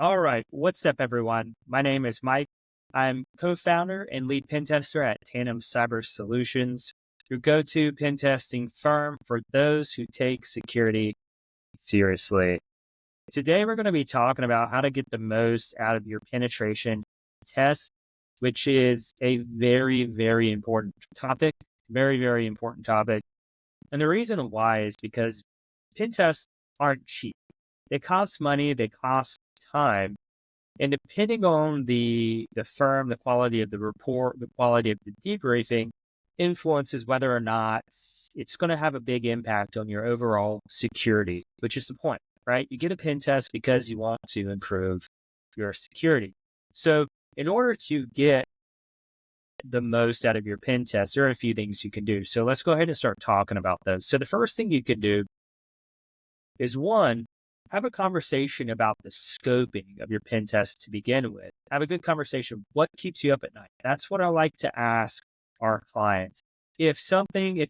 All right. What's up, everyone? My name is Mike. I'm co-founder and lead pen tester at Tandem Cyber Solutions, your go-to pen testing firm for those who take security seriously. Today, we're going to be talking about how to get the most out of your penetration test, which is a very, very important topic. Very, very important topic. And the reason why is because pen tests aren't cheap. They cost money, they cost time. And depending on the firm, the quality of the report, the quality of the debriefing influences whether or not it's going to have a big impact on your overall security, which is the point, right? You get a pen test because you want to improve your security. So in order to get the most out of your pen test, there are a few things you can do. So let's go ahead and start talking about those. So the first thing you could do is one, have a conversation about the scoping of your pen test to begin with. Have a good conversation. What keeps you up at night? That's what I like to ask our clients. If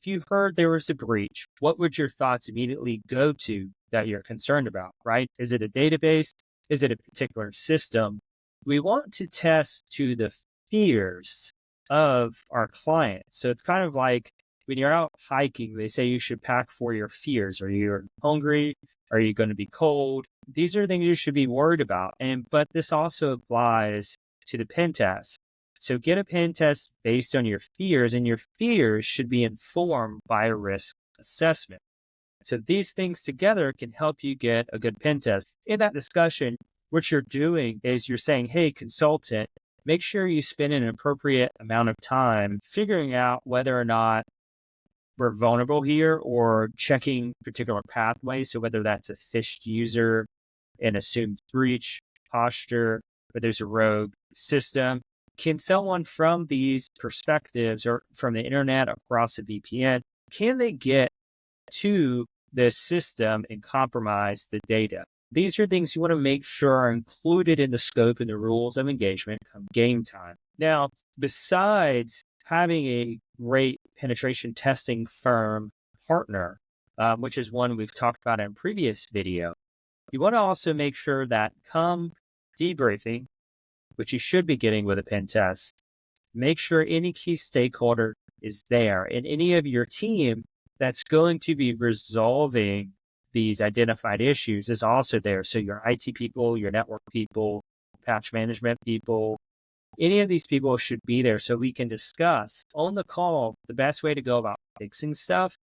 you heard there was a breach, what would your thoughts immediately go to that you're concerned about, right? Is it a database? Is it a particular system? We want to test to the fears of our clients. So it's kind of like when you're out hiking, they say you should pack for your fears. Are you hungry? Are you going to be cold? These are things you should be worried about. But this also applies to the pen test. So get a pen test based on your fears, and your fears should be informed by a risk assessment. So these things together can help you get a good pen test. In that discussion, what you're doing is you're saying, hey, consultant, make sure you spend an appropriate amount of time figuring out whether or not we're vulnerable here or checking particular pathways. So whether that's a phished user, an assumed breach posture, or there's a rogue system, can someone from these perspectives or from the internet across a VPN, can they get to the system and compromise the data? These are things you want to make sure are included in the scope and the rules of engagement come game time. Now, besides having a great penetration testing firm partner, which is one we've talked about in a previous video, you want to also make sure that come debriefing, which you should be getting with a pen test, make sure any key stakeholder is there and any of your team that's going to be resolving these identified issues is also there. So your IT people, your network people, patch management people, any of these people should be there so we can discuss on the call the best way to go about fixing stuff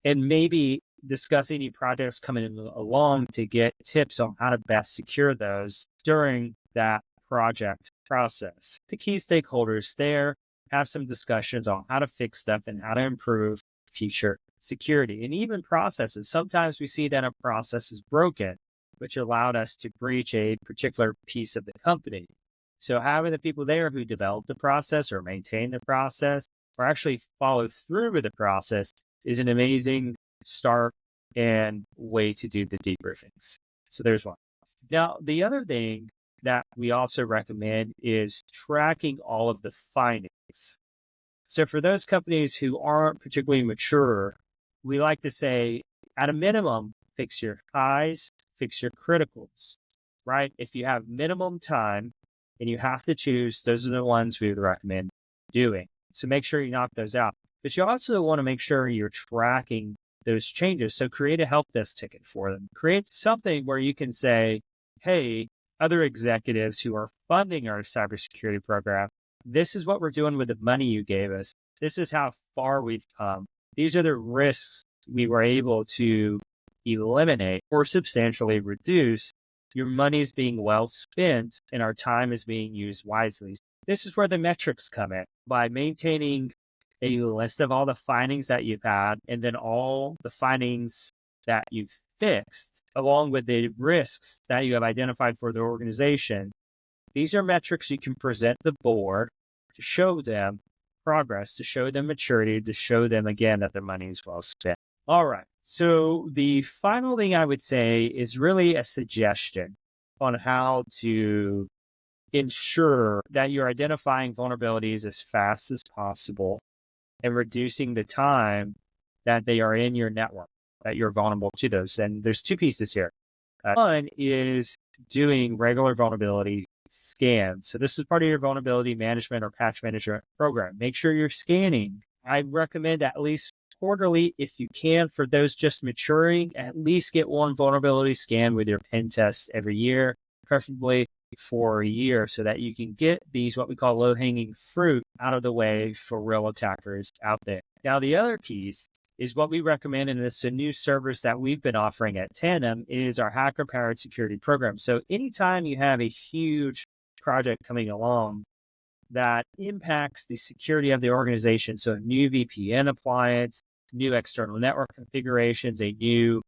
and maybe discuss any projects coming along to get tips on how to best secure those during that project process. The key stakeholders there have some discussions on how to fix stuff and how to improve future security and even processes. Sometimes we see that a process is broken, which allowed us to breach a particular piece of the company. So having the people there who develop the process or maintain the process or actually follow through with the process is an amazing start and way to do the debriefings. So there's one. Now, the other thing that we also recommend is tracking all of the findings. So for those companies who aren't particularly mature, we like to say, at a minimum, fix your highs, fix your criticals, right? If you have minimum time and you have to choose, those are the ones we would recommend doing. So make sure you knock those out. But you also want to make sure you're tracking those changes. So create a help desk ticket for them. Create something where you can say, hey, other executives who are funding our cybersecurity program, this is what we're doing with the money you gave us. This is how far we've come. These are the risks we were able to eliminate or substantially reduce. Your money is being well spent and our time is being used wisely. This is where the metrics come in. By maintaining a list of all the findings that you've had and then all the findings that you've fixed, along with the risks that you have identified for the organization. These are metrics you can present the board to show them progress, to show them maturity, to show them again that their money is well spent. All right. So the final thing I would say is really a suggestion on how to ensure that you're identifying vulnerabilities as fast as possible and reducing the time that they are in your network, that you're vulnerable to those. And there's two pieces here. One is doing regular vulnerability scans. So this is part of your vulnerability management or patch management program. Make sure you're scanning. I recommend at least quarterly, if you can. For those just maturing, at least get one vulnerability scan with your pen test every year, preferably for a year, so that you can get these, what we call low-hanging fruit, out of the way for real attackers out there. Now, the other piece is what we recommend, and it's a new service that we've been offering at Tandem, is our hacker-powered security program. So anytime you have a huge project coming along that impacts the security of the organization, so a new VPN appliance, new external network configurations, a new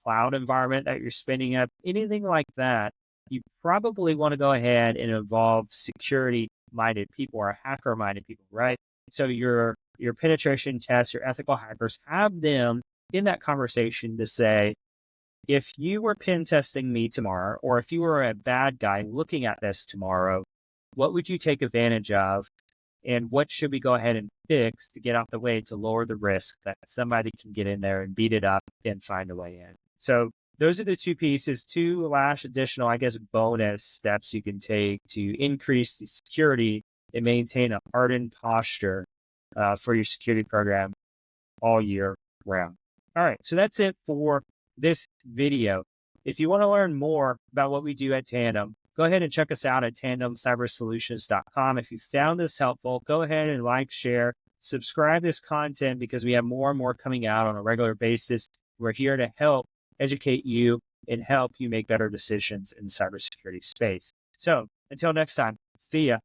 cloud environment that you're spinning up, anything like that, you probably want to go ahead and involve security-minded people or hacker-minded people, right? So your penetration tests, your ethical hackers, have them in that conversation to say, if you were pen testing me tomorrow, or if you were a bad guy looking at this tomorrow, what would you take advantage of? And what should we go ahead and fix to get out the way to lower the risk that somebody can get in there and beat it up and find a way in? So those are the two pieces, two last additional, I guess, bonus steps you can take to increase the security and maintain a hardened posture for your security program all year round. All right, so that's it for this video. If you want to learn more about what we do at Tandem, go ahead and check us out at tandemcybersolutions.com. If you found this helpful, go ahead and like, share, subscribe this content, because we have more and more coming out on a regular basis. We're here to help educate you and help you make better decisions in the cybersecurity space. So until next time, see ya.